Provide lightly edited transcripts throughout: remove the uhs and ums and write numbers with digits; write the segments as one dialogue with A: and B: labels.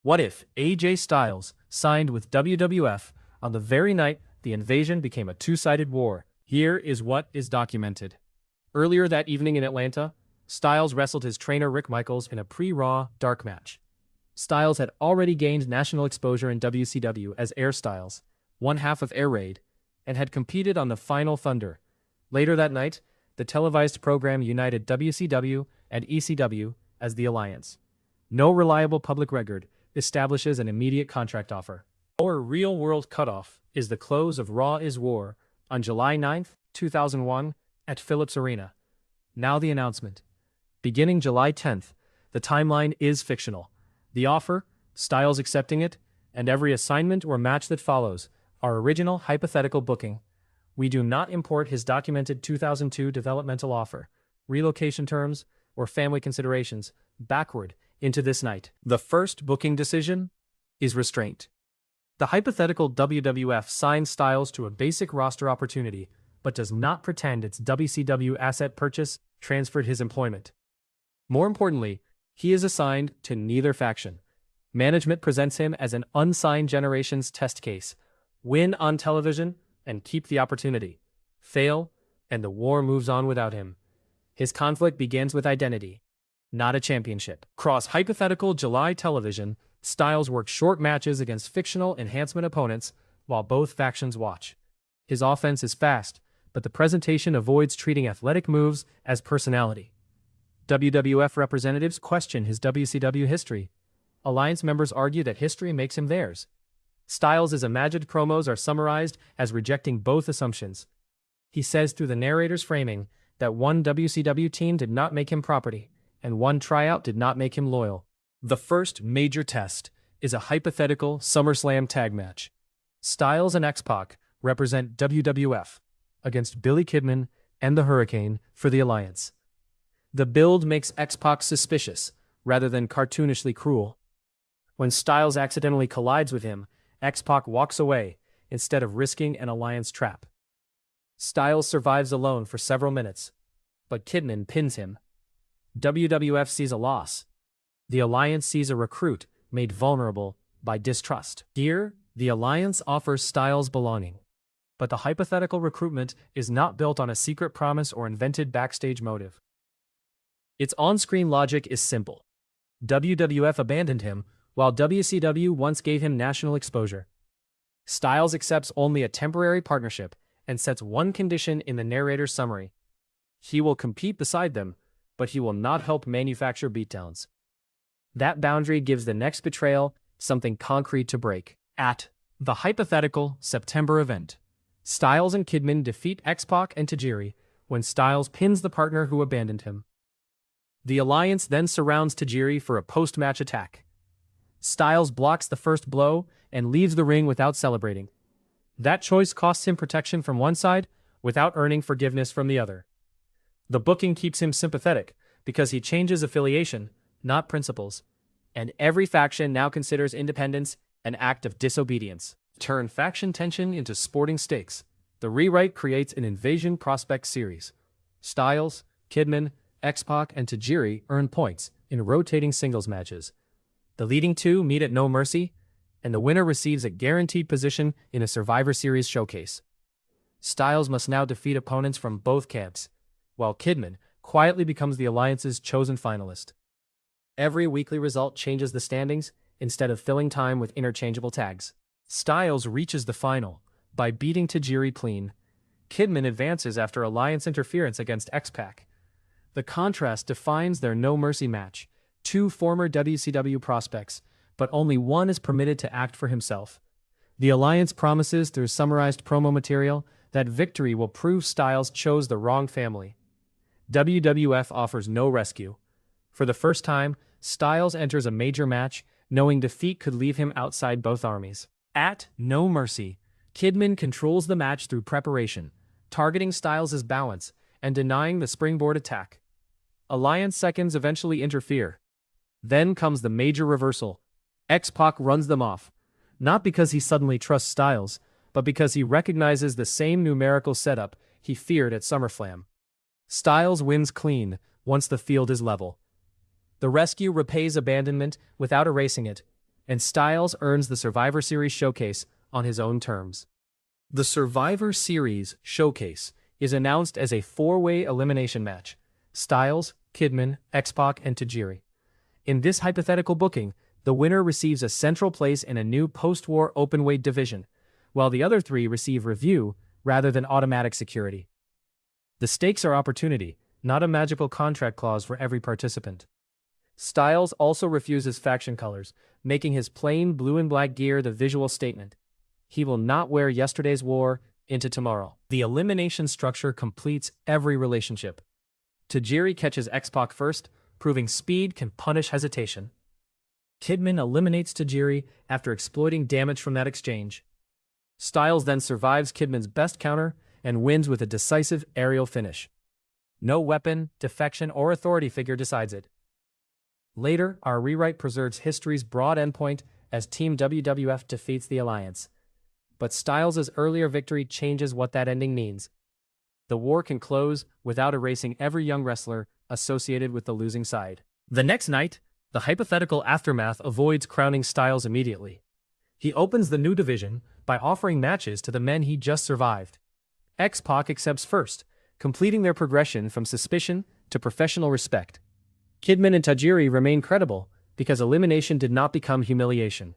A: What if AJ Styles signed with WWF on the very night the invasion became a two-sided war? Here is what is documented. Earlier that evening in Atlanta, Styles wrestled his trainer Rick Michaels in a pre-Raw dark match. Styles had already gained national exposure in WCW as Air Styles, one half of Air Raid, and had competed on the Final Thunder. Later that night, the televised program united WCW and ECW as the Alliance. No reliable public record establishes an immediate contract offer. Our real-world cutoff is the close of Raw Is War on July 9, 2001, at Phillips Arena. Now the announcement. Beginning July 10th, the timeline is fictional. The offer, Styles accepting it, and every assignment or match that follows are original hypothetical booking. We do not import his documented 2002 developmental offer, relocation terms, or family considerations backward into this night. The first booking decision is restraint. The hypothetical WWF signs Styles to a basic roster opportunity, but does not pretend its WCW asset purchase transferred his employment. More importantly, he is assigned to neither faction. Management presents him as an unsigned Generations test case. Win on television and keep the opportunity. Fail, and the war moves on without him. His conflict begins with identity, not a championship. Across hypothetical July television, Styles works short matches against fictional enhancement opponents while both factions watch. His offense is fast, but the presentation avoids treating athletic moves as personality. WWF representatives question his WCW history. Alliance members argue that history makes him theirs. Styles' imagined promos are summarized as rejecting both assumptions. He says through the narrator's framing that one WCW team did not make him property, and one tryout did not make him loyal. The first major test is a hypothetical SummerSlam tag match. Styles and X-Pac represent WWF against Billy Kidman and the Hurricane for the Alliance. The build makes X-Pac suspicious rather than cartoonishly cruel. When Styles accidentally collides with him, X-Pac walks away instead of risking an Alliance trap. Styles survives alone for several minutes, but Kidman pins him. WWF sees a loss. The Alliance sees a recruit made vulnerable by distrust. Here, the Alliance offers Styles belonging. But the hypothetical recruitment is not built on a secret promise or invented backstage motive. Its on-screen logic is simple. WWF abandoned him, while WCW once gave him national exposure. Styles accepts only a temporary partnership and sets one condition in the narrator's summary. He will compete beside them, but he will not help manufacture beatdowns. That boundary gives the next betrayal something concrete to break. At the hypothetical September event, Styles and Kidman defeat X-Pac and Tajiri when Styles pins the partner who abandoned him. The Alliance then surrounds Tajiri for a post-match attack. Styles blocks the first blow and leaves the ring without celebrating. That choice costs him protection from one side without earning forgiveness from the other. The booking keeps him sympathetic because he changes affiliation, not principles, and every faction now considers independence an act of disobedience. Turn faction tension into sporting stakes. The rewrite creates an Invasion Prospect series. Styles, Kidman, X-Pac, and Tajiri earn points in rotating singles matches. The leading two meet at No Mercy, and the winner receives a guaranteed position in a Survivor Series showcase. Styles must now defeat opponents from both camps, while Kidman quietly becomes the Alliance's chosen finalist. Every weekly result changes the standings instead of filling time with interchangeable tags. Styles reaches the final by beating Tajiri clean. Kidman advances after Alliance interference against X-Pac. The contrast defines their No Mercy match. Two former WCW prospects, but only one is permitted to act for himself. The Alliance promises through summarized promo material that victory will prove Styles chose the wrong family. WWF offers no rescue. For the first time, Styles enters a major match, knowing defeat could leave him outside both armies. At No Mercy, Kidman controls the match through preparation, targeting Styles' balance and denying the springboard attack. Alliance seconds eventually interfere. Then comes the major reversal. X-Pac runs them off, not because he suddenly trusts Styles, but because he recognizes the same numerical setup he feared at SummerSlam. Styles wins clean once the field is level. The rescue repays abandonment without erasing it, and Styles earns the Survivor Series Showcase on his own terms. The Survivor Series Showcase is announced as a four-way elimination match: Styles, Kidman, X-Pac, and Tajiri. In this hypothetical booking, the winner receives a central place in a new post-war openweight division, while the other three receive review rather than automatic security. The stakes are opportunity, not a magical contract clause for every participant. Styles also refuses faction colors, making his plain blue and black gear the visual statement. He will not wear yesterday's war into tomorrow. The elimination structure completes every relationship. Tajiri catches X-Pac first, proving speed can punish hesitation. Kidman eliminates Tajiri after exploiting damage from that exchange. Styles then survives Kidman's best counter and wins with a decisive aerial finish. No weapon, defection, or authority figure decides it. Later, our rewrite preserves history's broad endpoint as Team WWF defeats the Alliance. But Styles' earlier victory changes what that ending means. The war can close without erasing every young wrestler associated with the losing side. The next night, the hypothetical aftermath avoids crowning Styles immediately. He opens the new division by offering matches to the men he just survived. X-Pac accepts first, completing their progression from suspicion to professional respect. Kidman and Tajiri remain credible because elimination did not become humiliation.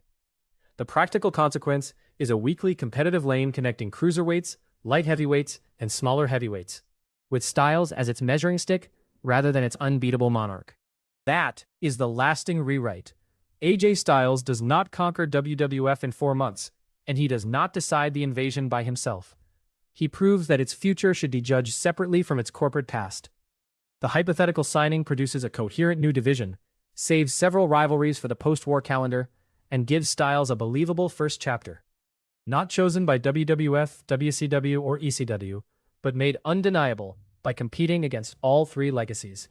A: The practical consequence is a weekly competitive lane connecting cruiserweights, light heavyweights, and smaller heavyweights, with Styles as its measuring stick rather than its unbeatable monarch. That is the lasting rewrite. AJ Styles does not conquer WWF in 4 months, and he does not decide the invasion by himself. He proves that its future should be judged separately from its corporate past. The hypothetical signing produces a coherent new division, saves several rivalries for the post-war calendar, and gives Styles a believable first chapter. Not chosen by WWF, WCW, or ECW, but made undeniable by competing against all three legacies.